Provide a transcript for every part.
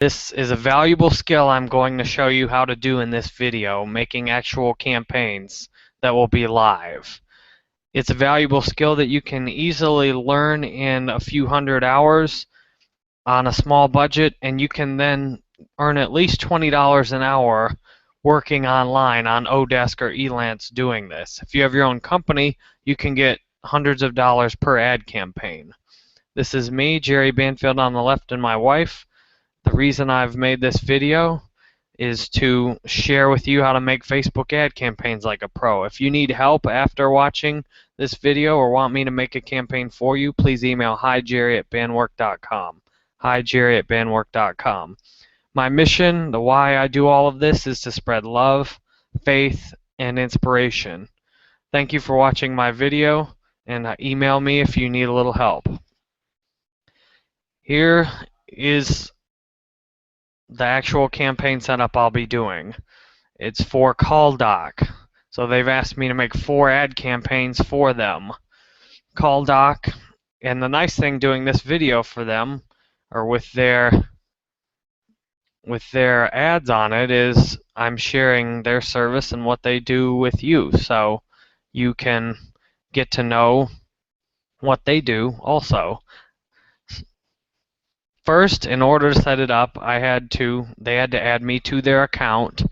This is a valuable skill I'm going to show you how to do in this video, making actual campaigns that will be live. It's a valuable skill that you can easily learn in a few hundred hours on a small budget, and you can then earn at least $20 an hour working online on Odesk or Elance doing this. If you have your own company, you can get hundreds of dollars per ad campaign. This is me, Jerry Banfield on the left, and my wife. The reason I've made this video is to share with you how to make Facebook ad campaigns like a pro. If you need help after watching this video or want me to make a campaign for you, please email hijerry@bandwork.com. hijerry@bandwork.com. My mission, the why I do all of this, is to spread love, faith, and inspiration. Thank you for watching my video, and email me if you need a little help. Here is the actual campaign setup I'll be doing. It's for CallDoc. So they've asked me to make 4 ad campaigns for them. CallDoc, and the nice thing doing this video for them, or with their ads on it, is I'm sharing their service and what they do with you. So you can get to know what they do also. First, in order to set it up, they had to add me to their account,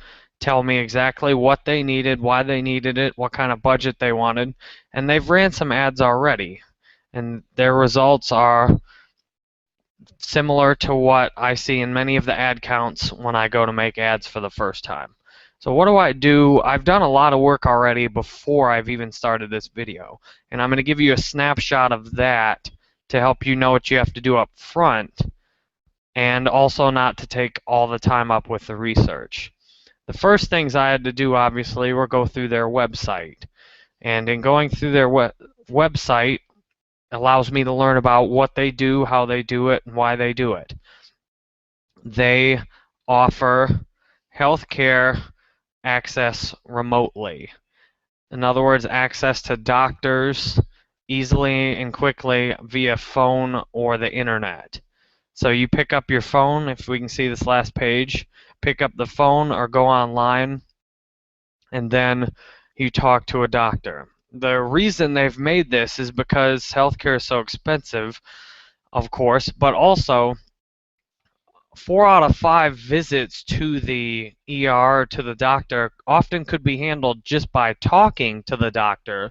tell me exactly what they needed, why they needed it, what kind of budget they wanted, and they've ran some ads already, and their results are similar to what I see in many of the ad counts when I go to make ads for the first time. So what do? I've done a lot of work already before I've even started this video, and I'm going to give you a snapshot of that to help you know what you have to do up front, and also not to take all the time up with the research. The first things I had to do, obviously, were go through their website. And in going through their website allows me to learn about what they do, how they do it, and why they do it. They offer healthcare access remotely. In other words, access to doctors easily and quickly via phone or the internet. So you pick up your phone, if we can see this last page, pick up the phone or go online, and then you talk to a doctor. The reason they've made this is because healthcare is so expensive, of course, but also 4 out of 5 visits to the ER, to the doctor, often could be handled just by talking to the doctor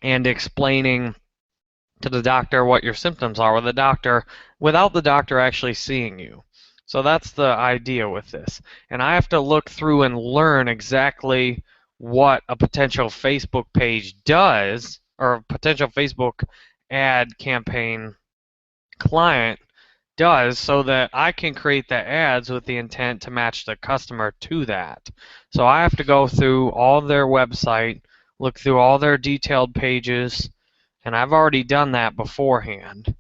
and explaining to the doctor what your symptoms are without the doctor actually seeing you. So that's the idea with this. And I have to look through and learn exactly what a potential Facebook page does, or a potential Facebook ad campaign client does, so that I can create the ads with the intent to match the customer to that. So I have to go through all their website, look through all their detailed pages, and I've already done that beforehand.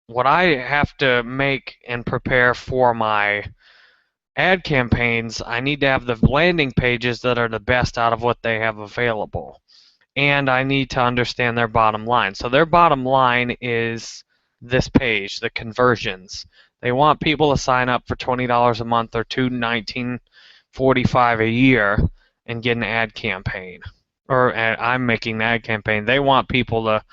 What I have to make and prepare for my ad campaigns, I need to have the landing pages that are the best out of what they have available. And I need to understand their bottom line. So their bottom line is this page, the conversions. They want people to sign up for $20 a month or $219.45 a year and get an ad campaign. Or I'm making the ad campaign. They want people to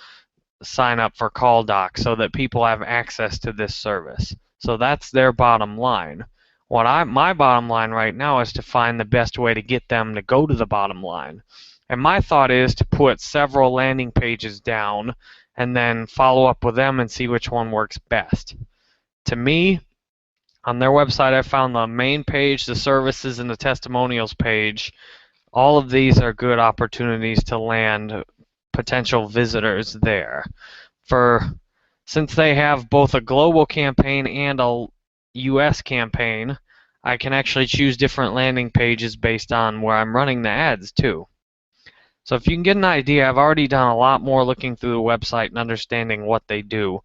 sign up for CallDoc so that people have access to this service. So that's their bottom line. My bottom line right now is to find the best way to get them to go to the bottom line. And my thought is to put several landing pages down and then follow up with them and see which one works best. To me, on their website, I found the main page, the services, and the testimonials page. All of these are good opportunities to land potential visitors there. Since they have both a global campaign and a US campaign, I can actually choose different landing pages based on where I'm running the ads too. So if you can get an idea, I've already done a lot more looking through the website and understanding what they do.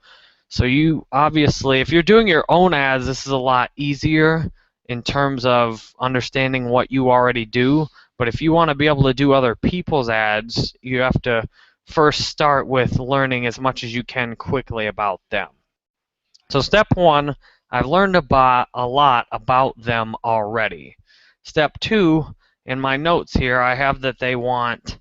So you obviously, if you're doing your own ads, this is a lot easier in terms of understanding what you already do. But if you want to be able to do other people's ads, you have to first start with learning as much as you can quickly about them. So step one, I've learned about a lot about them already. Step two, in my notes here, I have that they want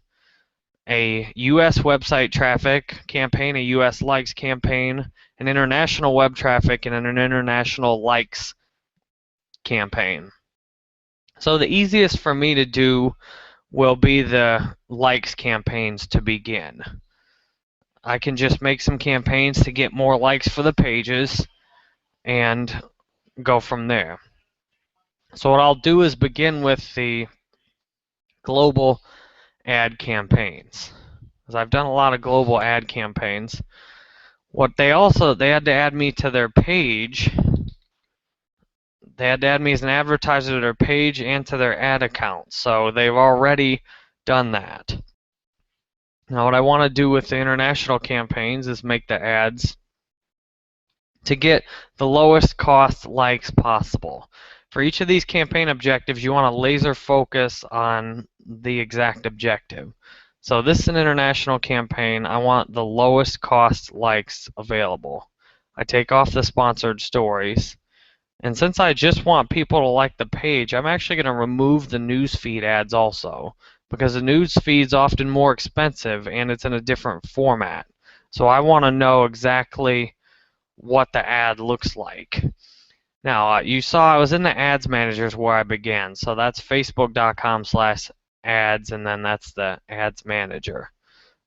a US website traffic campaign, a US likes campaign, an international web traffic, and an international likes campaign. So the easiest for me to do will be the likes campaigns to begin. I can just make some campaigns to get more likes for the pages and go from there. So what I'll do is begin with the global ad campaigns, because I've done a lot of global ad campaigns. What they had to add me to their page. They had to add me as an advertiser to their page and to their ad account. So they've already done that. Now what I want to do with the international campaigns is make the ads to get the lowest cost likes possible. For each of these campaign objectives, you want to laser focus on the exact objective. So this is an international campaign. I want the lowest cost likes available. I take off the sponsored stories. And since I just want people to like the page, I'm actually going to remove the newsfeed ads also, because the newsfeed is often more expensive and it's in a different format. So I want to know exactly what the ad looks like. Now, you saw I was in the ads managers where I began. So that's facebook.com/ads, and then that's the ads manager.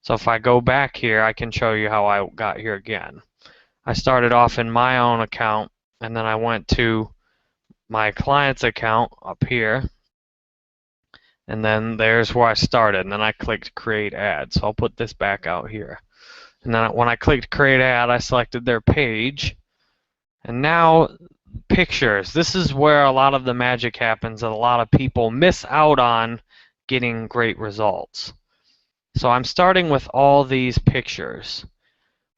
So if I go back here, I can show you how I got here again. I started off in my own account, and then I went to my client's account up here, and then there's where I started, and then I clicked create ad. So I'll put this back out here. And then when I clicked create ad, I selected their page, and now pictures. This is where a lot of the magic happens that a lot of people miss out on getting great results. So I'm starting with all these pictures.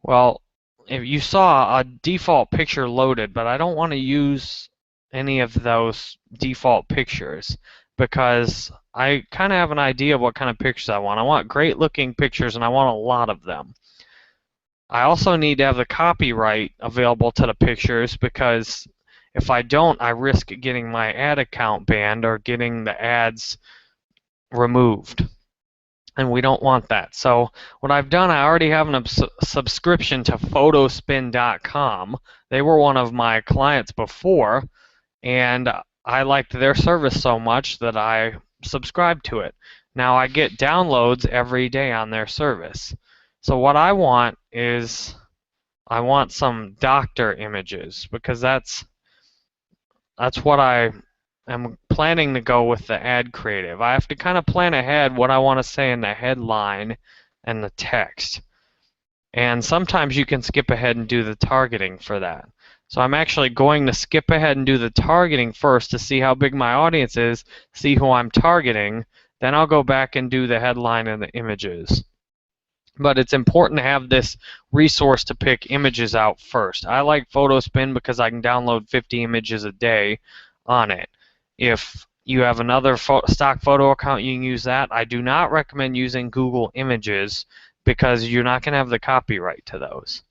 Well, if you saw a default picture loaded, but I don't want to use any of those default pictures because I kind of have an idea of what kind of pictures I want. I want great looking pictures, and I want a lot of them. I also need to have the copyright available to the pictures, because if I don't, I risk getting my ad account banned or getting the ads removed. And we don't want that. So what I've done, I already have a subscription to photospin.com. They were one of my clients before, and I liked their service so much that I subscribed to it. Now I get downloads every day on their service. So what I want is I want some doctor images, because that's what I am planning to go with the ad creative. I have to kind of plan ahead what I want to say in the headline and the text. And sometimes you can skip ahead and do the targeting for that. So I'm actually going to skip ahead and do the targeting first to see how big my audience is, see who I'm targeting. Then I'll go back and do the headline and the images. But it's important to have this resource to pick images out first. I like PhotoSpin because I can download 50 images a day on it. If you have another stock photo account, you can use that. I do not recommend using Google Images because you're not going to have the copyright to those.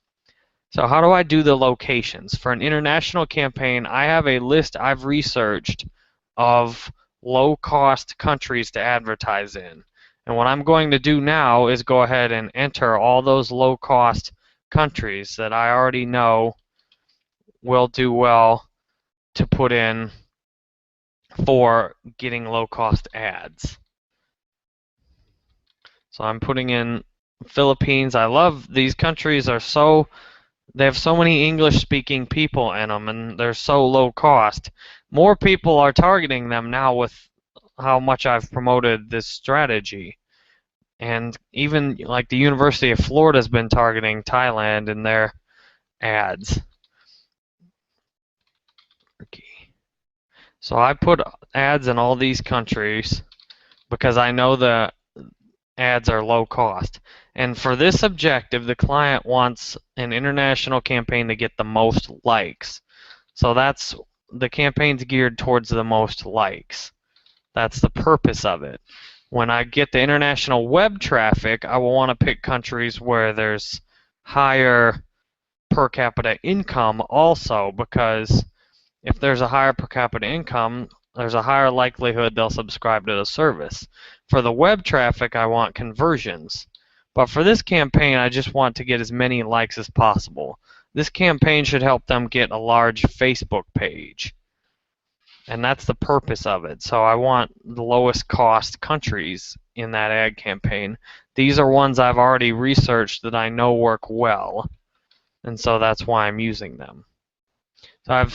So how do I do the locations? For an international campaign, I have a list I've researched of low-cost countries to advertise in. And what I'm going to do now is go ahead and enter all those low-cost countries that I already know will do well to put in for getting low-cost ads. So I'm putting in Philippines. I love these countries. They have so many English-speaking people in them, and they're so low cost. More people are targeting them now with how much I've promoted this strategy. And even like the University of Florida has been targeting Thailand in their ads. So I put ads in all these countries because I know the ads are low cost. And for this objective, the client wants an international campaign to get the most likes. So that's the campaign's geared towards the most likes. That's the purpose of it. When I get the international web traffic, I will want to pick countries where there's higher per capita income also, because if there's a higher per capita income, there's a higher likelihood they'll subscribe to the service. For the web traffic, I want conversions. But for this campaign, I just want to get as many likes as possible. This campaign should help them get a large Facebook page. And that's the purpose of it. So I want the lowest cost countries in that ad campaign. These are ones I've already researched that I know work well. And so that's why I'm using them. So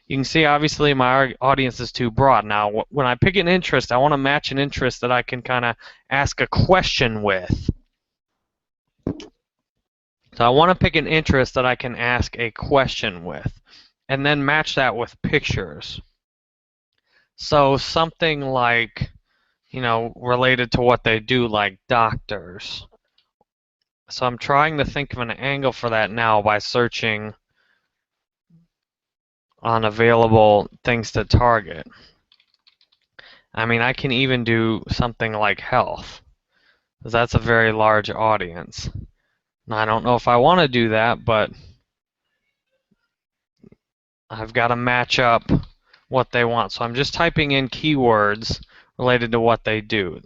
you can see obviously my audience is too broad. Now when I pick an interest, I want to match an interest that I can kind of ask a question with. So I want to pick an interest that I can ask a question with, and then match that with pictures. So something like, related to what they do, like doctors. So I'm trying to think of an angle for that now by searching on available things to target. I mean, I can even do something like health, because that's a very large audience. Now, I don't know if I want to do that, but I've got to match up what they want. So I'm just typing in keywords related to what they do,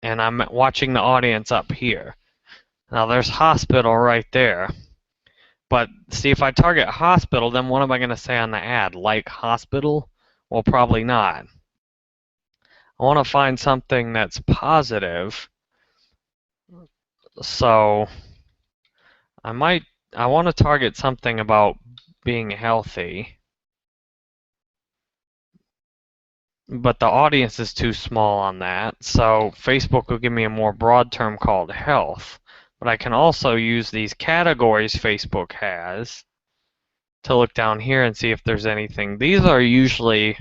and I'm watching the audience up here. Now, there's hospital right there. But see, if I target hospital, then what am I going to say on the ad? Like hospital? Well, probably not. I want to find something that's positive. So I want to target something about being healthy. But the audience is too small on that. So Facebook will give me a more broad term called health. But I can also use these categories Facebook has to look down here and see if there's anything. These are usually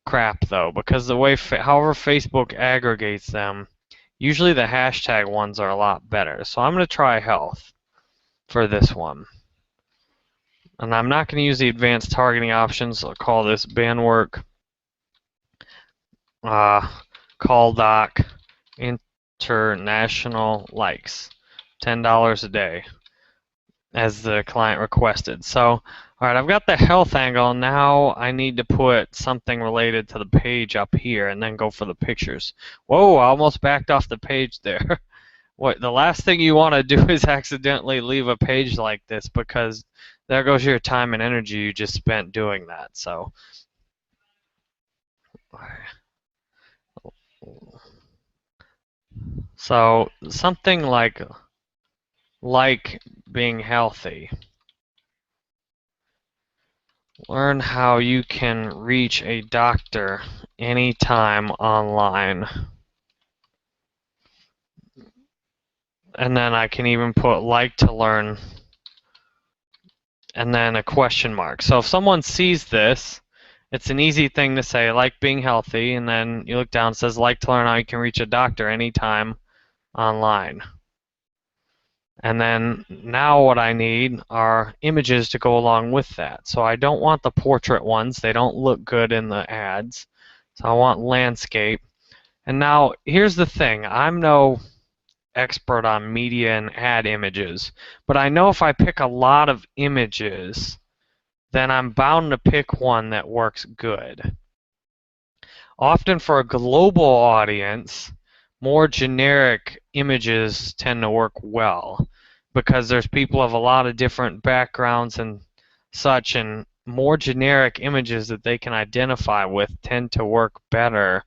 crap though, because the way however Facebook aggregates them, usually the hashtag ones are a lot better. So I'm going to try health for this one. And I'm not going to use the advanced targeting options. I'll call this bandwork call doc international likes, $10 a day, as the client requested. So, all right, I've got the health angle. Now I need to put something related to the page up here and then go for the pictures. Whoa, I almost backed off the page there. What the last thing you want to do is accidentally leave a page like this, because there goes your time and energy you just spent doing that. So something like being healthy. Learn how you can reach a doctor anytime online. And then I can even put like to learn and then a question mark. So if someone sees this, it's an easy thing to say, like being healthy, and then you look down, it says like to learn how you can reach a doctor anytime online. And then now what I need are images to go along with that. So I don't want the portrait ones. They don't look good in the ads. So I want landscape. And now here's the thing. I'm no expert on media and ad images, but I know if I pick a lot of images, then I'm bound to pick one that works good. Often for a global audience, more generic images tend to work well, because there's people of a lot of different backgrounds and such, and more generic images that they can identify with tend to work better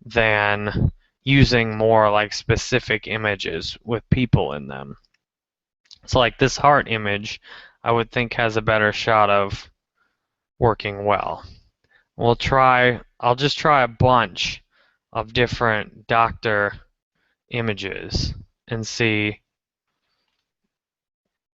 than using more like specific images with people in them. So like this heart image, I would think has a better shot of working well. I'll just try a bunch of different doctor images and see